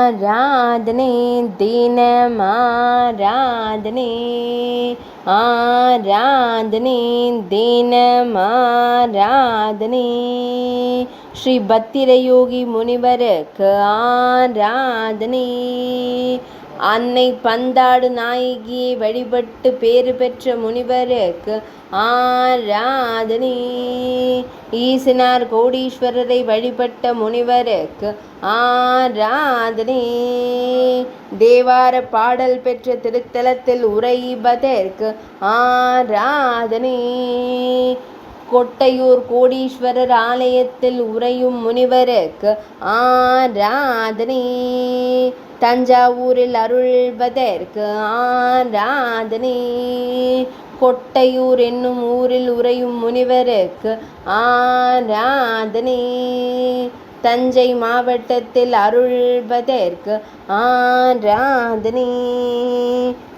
ஆராதனை தினமாராதனை ஆராதனை தினமாராதனை ஸ்ரீ பத்திரயோகி முனிவருக்கு ஆராதனை அன்னை பந்தாடு நாயகியை வழிபட்டு பேறு பெற்ற முனிவருக்கு ஆராதனை ஈசனார் கோடீஸ்வரரை வழிபட்ட முனிவருக்கு ஆராதனை தேவார பாடல் பெற்ற திருத்தலத்தில் உரைபதற்கு ஆராதனை கொட்டையூர் கோடீஸ்வரர் ஆலயத்தில் உறையும் முனிவருக்கு ஆராதனை தஞ்சாவூரில் அருள்வதற்கு ஆராதனை கொட்டையூர் என்னும் ஊரில் உறையும் முனிவருக்கு ஆராதனை தஞ்சை மாவட்டத்தில் அருள்வதற்கு ஆராதனை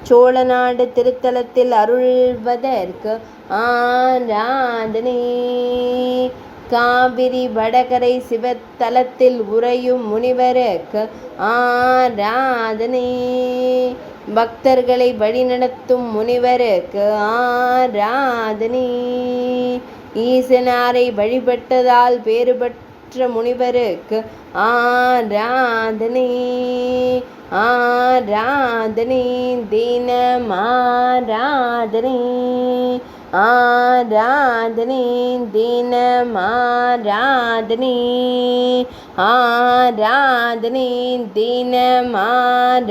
சோழநாடு திருத்தலத்தில் அருள்வதற்கு ஆராதனை காவிரி வடகரை சிவத்தலத்தில் உறையும் முனிவருக்கு ஆராதனை பக்தர்களை வழிநடத்தும் முனிவருக்கு ஆராதனை ஈசனாரை வழிபட்டதால் பேறு பெற்ற முனிவருக்கு ஆராதனை ஆராதனை தினமாராதனை ஆராதனை தினமாராதனை ஆராதனை தினமாராதனை